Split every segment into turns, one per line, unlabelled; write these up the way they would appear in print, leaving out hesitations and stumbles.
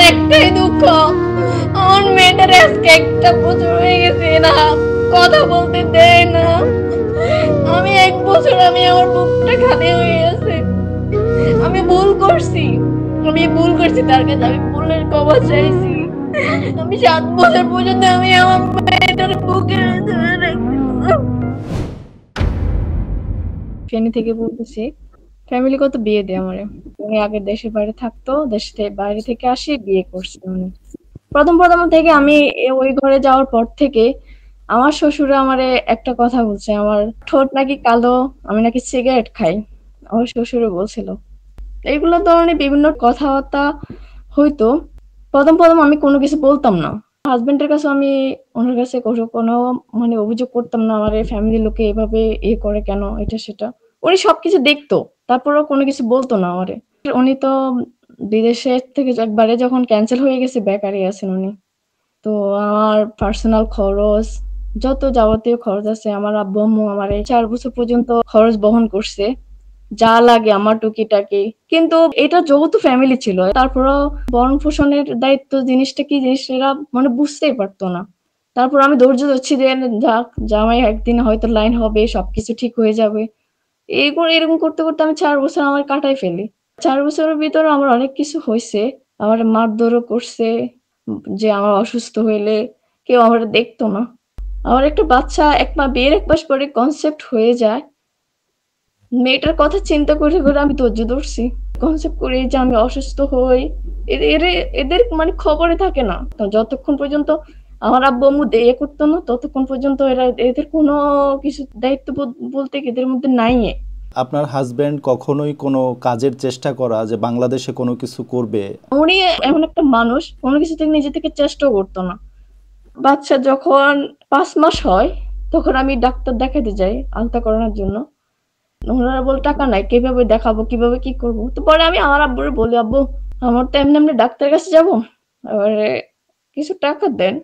একটাই দুঃখ, আমার মেয়েটার আজকে একটা বছর হয়ে গেছে না, কথা বলতে দেয় না। আমি 1 বছর আমি আমার বুকটা খালি হয়ে গেছে। আমি ভুল করছি, তার কাছে আমি ভুলের ক্ষমা চাইছি। আমি 7 বছর পর্যন্ত আমি আমার মেয়েটার বুকে ধরে রাখছি। ফেনী থেকে বলতেছি, ফ্যামিলিগত বিয়ে দেয় আমারে। উনি আগে দেশের বাইরে থাকতো, বাইরে থেকে আসি বিয়ে করছে উনি। প্রথম প্রথম থেকে আমি ওই ঘরে যাওয়ার পর থেকে আমার শ্বশুর আমারে একটা কথা বলছে, আমার ঠোঁট নাকি কালো, আমি নাকি সিগারেট খাই। আমার শ্বশুরে বলছিল এইগুলো ধরনের বিভিন্ন কথাবার্তা হইতো। প্রথম প্রথম আমি কোনো কিছু বলতাম না। হাজবেন্ডের কাছে আমি ওনার কাছে কোনো মানে অভিযোগ করতাম না, আমার ফ্যামিলির লোকে এভাবে করে কেন, এটা সেটা। উনি সবকিছু দেখতো, তারপরেও কোনো কিছু বলতো না আমারে। উনি তো বিদেশে থেকে একবারে যখন ক্যান্সেল হয়ে গেছে বেকারই আছেন উনি। তো আমার পার্সোনাল খরচ, যত যাবতীয় খরচ আছে, আমার আব্বু আম্মু আমার 4 বছর পর্যন্ত খরচ বহন করছে, যা লাগে আমার টুকিটাকি। কিন্তু এটা যৌথ ফ্যামিলি ছিল, তারপরেও ভরণ পোষণের দায়িত্ব জিনিসটা কি জিনিস এরা মানে বুঝতেই পারতো না। তারপর আমি ধৈর্য ধরছি যে যাক, জামাই একদিন হয়তো লাইন হবে, সবকিছু ঠিক হয়ে যাবে। এইগুলো এরকম করতে করতে আমি 4 বছর আমার কাটাই ফেলি। 4 বছরের ভিতরে আমার অনেক কিছু হয়েছে, আমার মারধরও করছে, যে আমার অসুস্থ হইলে কেউ আমার দেখতো না। আমার একটা বাচ্চা বিয়ের 1 মাস পরে কনসেপ্ট হয়ে যায়, মেয়েটার কথা চিন্তা করে করে আমি ধৈর্য ধরছি। কনসেপ্ট করে যে আমি অসুস্থ হই, এদের মানে খবরে থাকে না। তো যতক্ষণ পর্যন্ত আমার আব্বু আম্মু করতো না, ততক্ষণ পর্যন্ত এদের কোনো কিছু দায়িত্ব বলতে এদের মধ্যে নাই।
আপনার হাজবেন্ড কখনোই কোনো কাজের চেষ্টা করা যে বাংলাদেশে কোনো কিছু করবে?
উনি এমন একটা মানুষ, কোনো কিছু থেকে নিজে থেকে চেষ্টাও করতো না। বাচ্চা যখন 5 মাস হয় তখন আমি ডাক্তার দেখাতে যাই আলতা করানোর জন্য। ওনারা বলে টাকা নাই, কিভাবে দেখাবো, কিভাবে কি করবো। তো পরে আমি আমার আব্বুরে বলি, আব্বু আমার তো এমনি এমনি ডাক্তারের কাছে যাবো, এবারে কিছু টাকা দেন।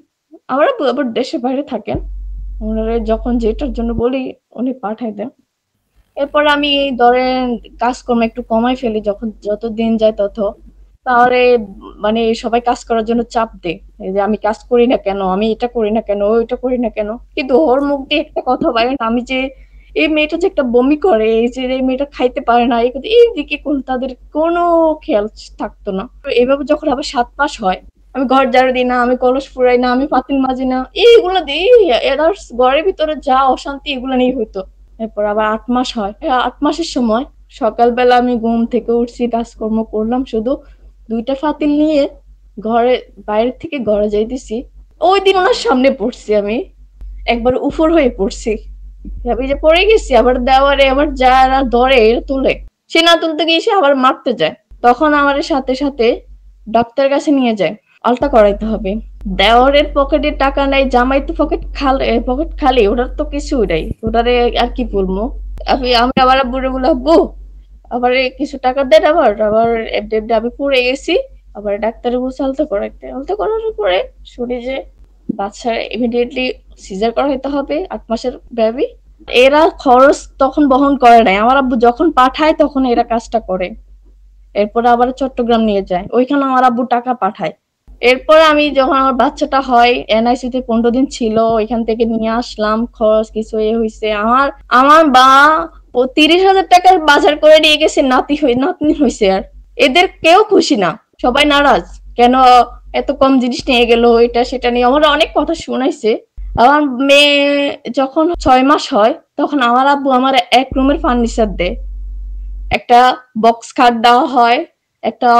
আমার আব্বু আবার দেশের বাইরে থাকেন, ওনারা যখন যেটার জন্য বলি উনি পাঠায় দেন। এরপর আমি ধরেন কাজকর্ম একটু কমাই ফেলি, যখন যত দিন যায় তত। তাহলে মানে সবাই কাজ করার জন্য চাপ দেয়, এই যে আমি কাজ করি না কেন, আমি এটা করি না কেন, ওইটা করি না কেন। কিন্তু ওর মুখ দিয়ে একটা কথা বাইরে না, আমি যে এই মেয়েটা যে একটা বমি করে, এই যে এই মেয়েটা খাইতে পারে না, এই দিকে কোন তাদের কোনো খেয়াল থাকতো না। এভাবে যখন আবার 7 মাস হয়, আমি ঘর ঝাড়ু দিই না, আমি কলস ফুরাই না, আমি পাতিল মাজি না, এইগুলো দিয়ে এদার্স ঘরের ভিতরে যা অশান্তি এগুলো নিয়ে হইতো। এরপর আবার 8 মাস হয়, 8 মাসের সময় সকালবেলা আমি ঘুম থেকে উঠছি, কাজকর্ম করলাম, শুধু 2টা ফাতিল নিয়ে ঘরে বাইরে থেকে ঘরে যাইতেছি, ওই দিন ওনার সামনে পড়ছি, আমি একবার উফর হয়ে পড়ছি। আমি যে পড়ে গেছি, আবার দেওয়ারে আবার যারা ধরে তুলে, সে না তুলতে গিয়ে সে আবার মারতে যায়। তখন আমার সাথে সাথে ডাক্তার কাছে নিয়ে যায়, আলতা করাইতে হবে। দেওয়ারের পকেটে টাকা নাই, জামাই তো পকেট খালি, ওটার তো কিছু নাই, ওটারে আর কি বলবো। আমি আবার বুড়ো বলে, আব্বু আবার কিছু টাকা দেন, আবার আবার আমি পড়ে গেছি। আবার ডাক্তারে বলছে আলতা করানোর পরে শুনি যে বাচ্চার ইমিডিয়েটলি সিজার করাইতে হবে, 8 মাসের বেবি। এরা খরচ তখন বহন করে নাই, আমার আব্বু যখন পাঠায় তখন এরা কাজটা করে। এরপরে আবার চট্টগ্রাম নিয়ে যায়, ওইখানে আমার আব্বু টাকা পাঠায়। এরপর আমি যখন আমার বাচ্চাটা হয়, এনআইসি তে 15 দিন ছিল, ওইখান থেকে নিয়ে আসলাম, খরচ কিছু হয়েছে। আমার আমার বা 30,000 টাকার বাজার করে নিয়ে গেছে, নাতনি হয়েছে। আর এদের কেউ খুশি না, সবাই নারাজ, কেন এত কম জিনিস নিয়ে গেল, এটা সেটা নিয়ে আমার অনেক কথা শুনাইছে। আমার মেয়ে যখন 6 মাস হয় তখন আমার আব্বু আমার 1 রুমের ফার্নিচার দেয়, একটা বক্স খাট দেওয়া হয়, একটা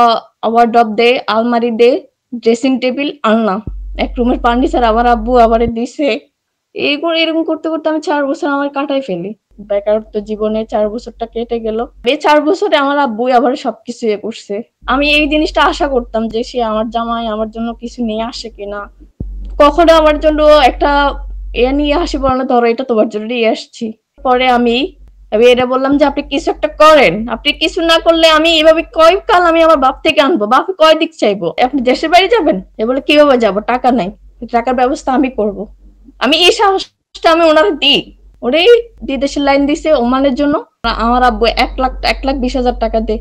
ওয়ার্ড্রপ দে, আলমারি দে, ড্রেসিং টেবিল, আলনা, 1 রুমের ফার্নিচার আমার আব্বু আবারে দিছে। এইগুলো এরকম করতে করতে আমি 4 বছর আমার কাটাই ফেলি। বেকারত্ব জীবনে 4 বছরটা কেটে গেল। এই 4 বছরে আমার আব্বুই আবার সবকিছু করছে। আমি এই জিনিসটা আশা করতাম যে সে আমার জামাই আমার জন্য কিছু নিয়ে আসে কিনা। কখনো আমার জন্য একটা নিয়ে আসে, বলো না ধরো এটা তোমার জন্য নিয়ে আসছি। পরে আমি এটা বললাম যে আপনি কিছু একটা করেন, আপনি কিছু না করলে আমি এভাবে কয় কাল আমি আমার বাপ থেকে আনবো, বাপে কয় দিক চাইবো, আপনি দেশের বাড়ি যাবেন? এ বলে কিভাবে যাবো, টাকা নাই, টাকার ব্যবস্থা আমি করব। আমি এই সাহসটা আমি ওনার দিই। ওরাই বিদেশের লাইন দিছে ওমানের জন্য, আমার আব্বু 1,20,000 টাকা দে।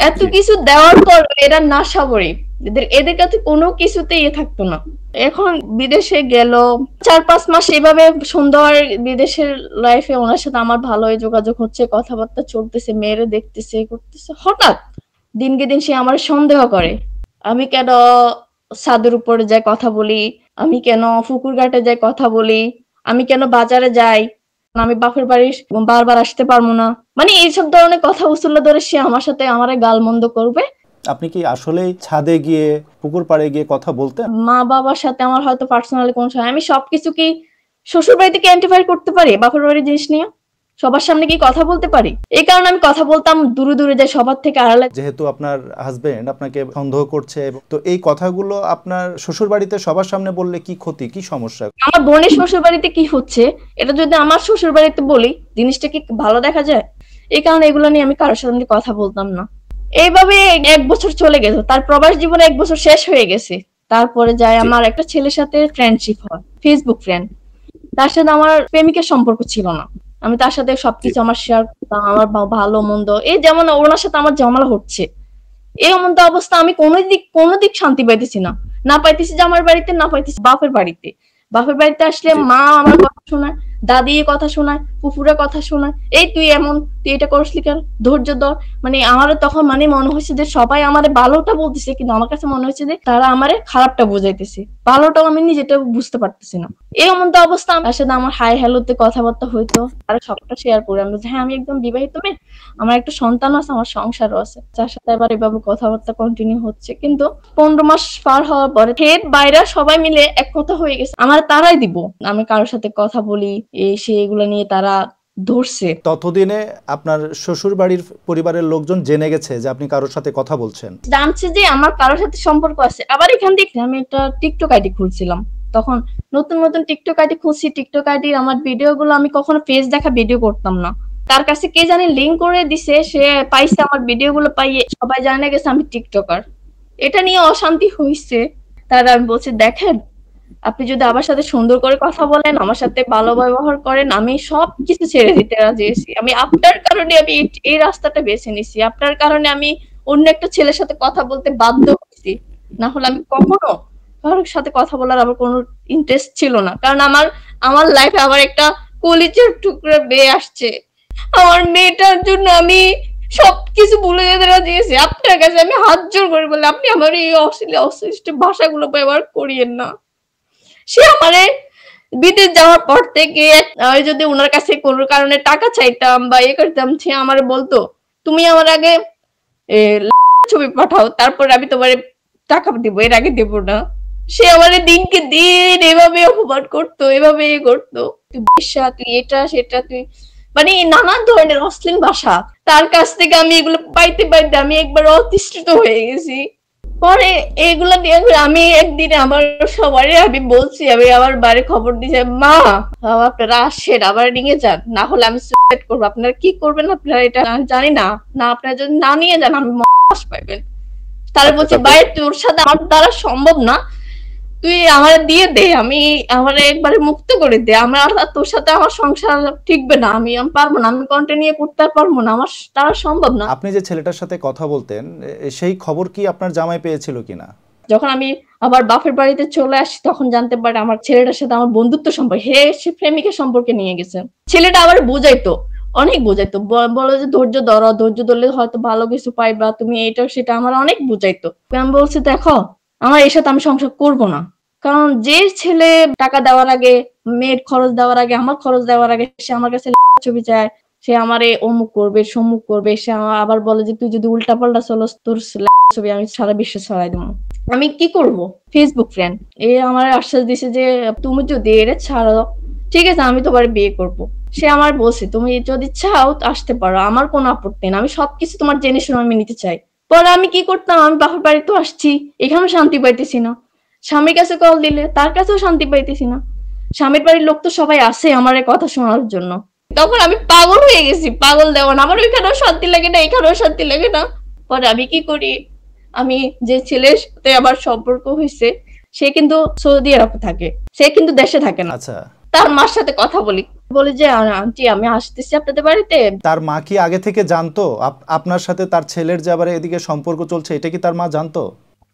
এত কিছু দেওয়ার পর এরা না সাবরি, এদের কাছে কোনো কিছুতে থাকতো না। এখন বিদেশে গেল 4-5 মাস এভাবে সুন্দর বিদেশের লাইফে ওনার সাথে আমার ভালোই যোগাযোগ হচ্ছে, কথাবার্তা চলতেছে, মেয়েরে দেখতেছে করতেছে। হঠাৎ দিনকে দিন সে আমার সন্দেহ করে। আমি কেন ছাদের উপরে যাই কথা বলি, আমি কেন পুকুর ঘাটে যাই কথা বলি, আমি কেন বাজারে যাই, আমি বাপের বাড়ি বারবার আসতে পারবো না, মানে এইসব ধরনের কথা উসুল্লা ধরে সে আমার সাথে আমার গালমন্দ করবে।
আপনি কি আসলেই ছাদে গিয়ে পুকুর পাড়ে গিয়ে কথা বলতেন?
মা বাবার সাথে আমার হয়তো পার্সোনালি কোনো সময় আমি সবকিছু কি শ্বশুর বাড়ি থেকে অ্যান্টিফাই করতে পারি বাপের বাড়ির জিনিস নিয়ে? সবার সামনে কি কথা বলতে পারি? এই কারণে আমি কথা বলতাম দূরে দূরে যাই, সবার থেকে আড়ালে।
যেহেতু আপনার হাজবেন্ড আপনাকে সন্দেহ করছে, তো এই কথাগুলো আপনার শ্বশুর বাড়িতে সবার সামনে বললে কি ক্ষতি, কি সমস্যা?
আমার বোনের শ্বশুর বাড়িতে কি হচ্ছে এটা যদি আমার শ্বশুর বাড়িতে বলি, জিনিসটা কি ভালো দেখা যায়? এই কারণে এগুলো নিয়ে আমি কারোর সাথে কথা বলতাম না। এইভাবে 1 বছর চলে গেছে, তার প্রবাস জীবনে 1 বছর শেষ হয়ে গেছে। তারপরে যায় আমার একটা ছেলের সাথে ফ্রেন্ডশিপ হয়, ফেসবুক ফ্রেন্ড। তার সাথে আমার প্রেমিকের সম্পর্ক ছিল না। আমি তার সাথে সবকিছু আমার শেয়ার করতাম, আমার ভালো মন্দ। এই যেমন ওনার সাথে আমার ঝামেলা হচ্ছে, এই এমন্ত অবস্থা আমি কোনো দিক শান্তি পাইতেছি না। না পাইতেছি জামার বাড়িতে, না পাইতেছি বাপের বাড়িতে। বাপের বাড়িতে আসলে মা আমার কথা শোনায়, দাদি কথা শোনায়, ফুফুরা কথা শোনায়, এই তুই এমন, তুই এটা করসলি কেন, ধৈর্য ধর। মানে আমার তখন মানে মনে হচ্ছে যে সবাই আমারে ভালোটা বলতেছে, কিন্তু আমার কাছে মনে হচ্ছে যে তারা আমারে খারাপটা বুঝাইতেছে, ভালোটাও আমি নিজেটা বুঝতে পারতেছি না। এই এমন তো অবস্থা। তার সাথে আমার হাই হ্যালোতে কথাবার্তা হইতো, আর সবটা শেয়ার করে আমি হ্যাঁ আমি একদম বিবাহিত মেয়ে, আমার একটা সন্তান আছে, আমার সংসারও আছে, যার সাথে এবার এভাবে কথাবার্তা কন্টিনিউ হচ্ছে। কিন্তু 15 মাস পার হওয়ার পরে হেড বাইরা সবাই মিলে এক কথা হয়ে গেছে, আমার তারাই দিব আমি কারোর সাথে কথা বলি, এই সে এগুলো নিয়ে তারা ধরছে।
ততদিনে আপনার শ্বশুর বাড়ির পরিবারের লোকজন জেনে গেছে যে আপনি কারোর সাথে কথা বলছেন,
জানছে যে আমার কারোর সাথে সম্পর্ক আছে। আবার এখান থেকে আমি একটা টিকটক আইডি খুলছিলাম, তখন নতুন নতুন টিকটক আইডি খুলছি। টিকটক আইডির আমার ভিডিও গুলো আমি কখনো ফেস দেখা ভিডিও করতাম না। তার কাছে কে জানি লিঙ্ক করে দিছে, সে পাইছে আমার ভিডিও গুলো, পাইয়ে সবাই জানে গেছে আমি টিকটকার। এটা নিয়ে অশান্তি হইছে। তারা আমি বলছি দেখেন, আপনি যদি আমার সাথে সুন্দর করে কথা বলেন, আমার সাথে ভালো ব্যবহার করেন, আমি সবকিছু ছেড়ে দিতে রাজি আছি। আমি আপনার কারণে আমি এই রাস্তাটা বেছে নিছি, আপনার কারণে আমি অন্য একটা ছেলের সাথে কথা বলতে বাধ্য হয়েছি। না হলে আমি কখনো কারোর সাথে কথা বলার আমার কোনো ইন্টারেস্ট ছিল না। কারণ আমার লাইফে আবার একটা কলিজার টুকরা মেয়ে আসছে, আমার মেয়েটার জন্য আমি সবকিছু ভুলে যেতে রাজি আছি। আপনার কাছে আমি হাত জোর করে বলি, আপনি আমার এই অশ্লীল অশ্লীল ভাষাগুলো ব্যবহার করিয়েন না। সে আমারে বিদেশ যাওয়ার পর থেকে আমি যদি ওনার কাছে কোনো কারণে টাকা চাইতাম বা করতাম, সে আমারে বলতো তুমি আমার আগে ছবি পাঠাও, তারপর আমি তোমার টাকা দিব, এর আগে দেব না। সে আমারে দিনকে দিন এভাবে অপমান করতো, এভাবে করতো, তুই বেশ্যা, তুই এটা সেটা, তুই মানে নানান ধরনের অশ্লীল ভাষা। তার কাছ থেকে আমি এগুলো পাইতে পাইতে আমি একবার অতিষ্ঠিত হয়ে গেছি। পরে এগুলা নিয়ে আমি একদিন আমার সবাই আমি বলছি, আমি আমার বাড়ি খবর দিয়েছি, মা আপনারা আসেন আবার নিয়ে যান, না হলে আমি সুইসাইড করবো। আপনারা কি করবেন আপনারা এটা জানি না, না আপনারা যদি না নিয়ে যান আমি মাস পাইবেন। তারা বলছে ভাই তোর সাথে আমার দ্বারা সম্ভব না, তুই আমার দিয়ে দে, আমি আমার একবারে মুক্ত করে দে, আমার তোর সাথে আমার সংসার ঠিকবে না, আমি পারবো না, আমি কন্টিনিউ করতে পারবো না, আমার দ্বারা সম্ভব না।
আপনি যে ছেলেটার সাথে কথা বলতেন সেই খবর কি আপনার জামাই পেয়েছিল কিনা?
যখন আমি আবার বাপের বাড়িতে চলে আসি তখন জানতে পারে আমার ছেলেটার সাথে আমার বন্ধুত্ব সম্পর্ক, সে প্রেমিকের সম্পর্কে নিয়ে গেছে। ছেলেটা আবার বোঝাইতো, অনেক বোঝাইতো, বলো যে ধৈর্য ধরো, ধৈর্য ধরলে হয়তো ভালো কিছু পাইবা তুমি, এটা সেটা আমার অনেক বুঝাইতো। আমি বলছি দেখো আমার এর সাথে আমি সংসার করবো না। কারণ যে ছেলে টাকা দেওয়ার আগে, মেয়ের খরচ দেওয়ার আগে, আমার খরচ দেওয়ার আগে সে আমার কাছে ছবি চায়, সে আমারে অমুক করবে সমুক করবে, সে আবার বলে যে তুই যদি উল্টা পাল্টা চলস তোর ছবি আমি সারা বিশ্বে ছড়াই দেবো। আমি কি করব? ফেসবুক ফ্রেন্ড এ আমার আশ্বাস দিছে যে তুমি যদি এর ছাড়ো ঠিক আছে আমি তোমার বিয়ে করব। সে আমার বলছে তুমি যদি চাও আসতে পারো, আমার কোনো আপত্তি না, আমি সবকিছু তোমার জেনে শুনে আমি নিতে চাই। পরে আমি কি করতাম, আমি বাপের বাড়ি তো আসছি, এখানেও শান্তি পাইতেছি না। স্বামীর কাছে কল দিলে তার কাছেও শান্তি পাইতেছি না। স্বামীর বাড়ির লোক তো সবাই আসে আমার কথা শোনার জন্য। তখন আমি পাগল হয়ে গেছি, পাগল দেওয়ান, আমার ওইখানেও শান্তি লাগে না, এখানেও শান্তি লাগে না। পরে আমি কি করি, আমি যে ছেলের সাথে আমার সম্পর্ক হয়েছে সে কিন্তু সৌদি আরবে থাকে, সে কিন্তু দেশে থাকে না।
আচ্ছা,
তার মার সাথে কথা বলি, বলি যে আন্টি আমি আসতেছি আপনাদের বাড়িতে।
তার মা কি আগে থেকে জানতো আপনার সাথে তার ছেলের যে আবার এদিকে সম্পর্ক চলছে, এটা কি তার মা জানতো?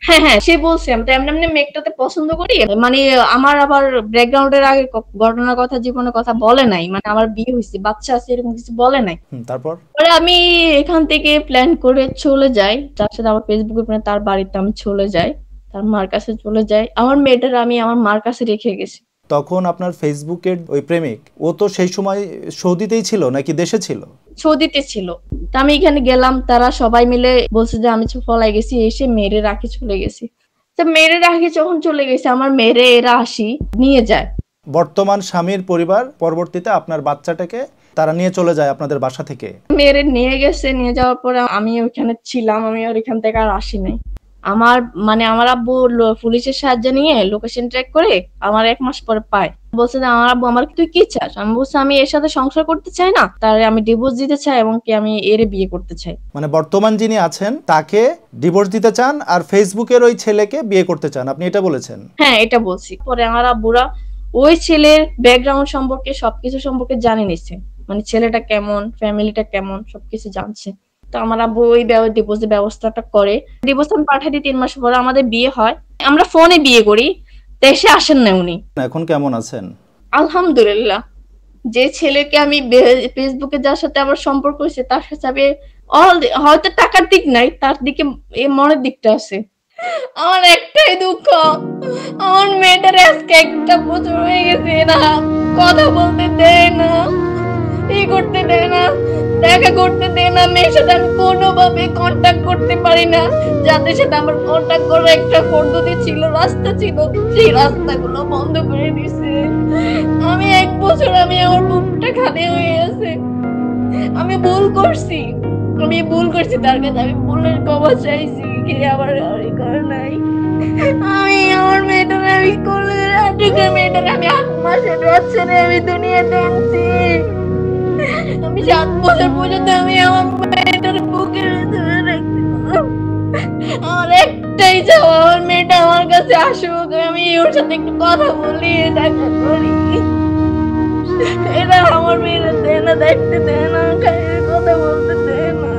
হ্যাঁ, হ্যাঁ, সে বলছে আমি তো এমনি, এমনি মেঘটাতে পছন্দ করি। মানে আমার আবার ব্যাকগ্রাউন্ডের আগে ঘটনার কথা, জীবনের কথা বলে নাই। মানে আমার বিয়ে হইছে, বাচ্চা আছে এরকম কিছু বলে নাই।
তারপর?
পরে আমি এখান থেকে প্ল্যান করে চলে যাই। তার সাথে আমার ফেসবুকে ফ্রেন্ড, তার বাড়িতে আমি চলে যাই। তার মার কাছে চলে যাই। আমার মেয়েটার আমি আমার মার কাছে রেখে গেছি।
তখন আপনার ফেসবুকের ওই প্রেমিক ও তো সেই সময় সৌদিতেই ছিল নাকি দেশে ছিল?
সৌদিতে ছিল। তা আমি এখানে গেলাম, তারা সবাই মিলে বলছে যে আমি পলাই গেছি, এসে মেরে রাখি চলে গেছি। তা মেরে রাখি যখন চলে গেছে, আমার মেরে এরা আসি নিয়ে যায়।
বর্তমান স্বামীর পরিবার পরবর্তীতে আপনার বাচ্চাটাকে তারা নিয়ে চলে যায় আপনাদের বাসা থেকে?
মেরে নিয়ে গেছে, নিয়ে যাওয়ার পরে আমি ওইখানে ছিলাম, আমি আর এখান থেকে আর আসি নাই। আমার মানে আমার আব্বু পুলিশের সাহায্য নিয়ে লোকেশন ট্র্যাক করে আমার 1 মাস পরে পায়। বলছে যে আমার আব্বু, আমার তুই কি চাস? আমি বলছি আমি এর সাথে সংসার করতে চাই না, তার আমি ডিভোর্স দিতে চাই এবং কি আমি এরে বিয়ে করতে চাই।
মানে বর্তমান যিনি আছেন তাকে ডিভোর্স দিতে চান আর ফেসবুকের ওই ছেলেকে বিয়ে করতে চান, আপনি এটা বলেছেন?
হ্যাঁ, এটা বলছি। পরে আমার আব্বুরা ওই ছেলের ব্যাকগ্রাউন্ড সম্পর্কে, সবকিছু সম্পর্কে জানে নিচ্ছে। মানে ছেলেটা কেমন, ফ্যামিলিটা কেমন, সবকিছু জানছে। তো আমার আব্বু ওই ডিভোর্সের ব্যবস্থাটা করে। ডিভোর্স আমি পাঠিয়ে দিই, 3 মাস পরে আমাদের বিয়ে হয়। আমরা ফোনে বিয়ে করি। দেশে আসেন না উনি।
এখন কেমন আছেন?
আলহামদুলিল্লাহ। যে ছেলেকে আমি ফেসবুকে যার সাথে আমার সম্পর্ক হয়েছে তার সাথে আমি হয়তো টাকার দিক নাই, তার দিকে মনের দিকটা আছে। আমার একটাই দুঃখ, আমার মেয়েটার আজকে 1 বছর হয়ে গেছে না, কথা বলতে দেয় না, করতে দেয় না, দেখা করতে দেয় না। মেয়ের সাথে আমি কোনোভাবে কন্ট্যাক্ট করতে পারি না। যাদের সাথে আমার কন্ট্যাক্ট করার একটা পদ্ধতি ছিল, রাস্তা ছিল, সেই রাস্তাগুলো বন্ধ করে দিছে। আমি 1 বছর আমি আমার বুকটা খালি হয়ে আছে। আমি ভুল করছি, তার কাছে আমি ভুলের ক্ষমা চাইছি, কে আবার আর করে নাই। আমি আমার মেয়েটারে আমি কোলে রাখি, মেয়েটারে আমি 8 মাসের বাচ্চারে আমি দুনিয়াতে আনছি। আমি 7 বছর পর্যন্ত আমি আমার মেয়েটার বুকে ধরে রাখছিলাম। আমার একটাই চাওয়া, আমার মেয়েটা আমার কাছে আসুক, আমি ওর সাথে একটু কথা বলি, দেখা করি। এরা আমার মেয়েরা দেয় না, দেখতে দেয় না, কথা বলতে দেয় না।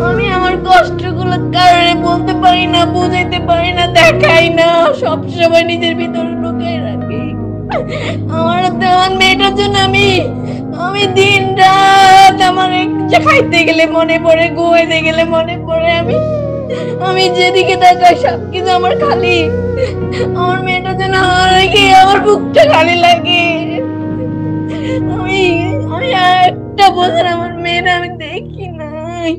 আমি আমার কষ্টগুলো কারণে বলতে পারি না, বুঝাইতে পারি না, দেখাই না, সবসময় নিজের ভিতরে লুকিয়ে রাখি। আমার মেয়েটার জন্য আমি আমি দিন রাত আমার খাইতে গেলে মনে পড়ে, ঘুমাইতে গেলে মনে পড়ে। আমি আমি যেদিকে তাকাই সবকিছু আমার খালি। আমার মেয়েটার জন্য আমার বুকটা খালি লাগে। আমি আমি 1 বছর আমার মেয়েটা আমি দেখি নাই।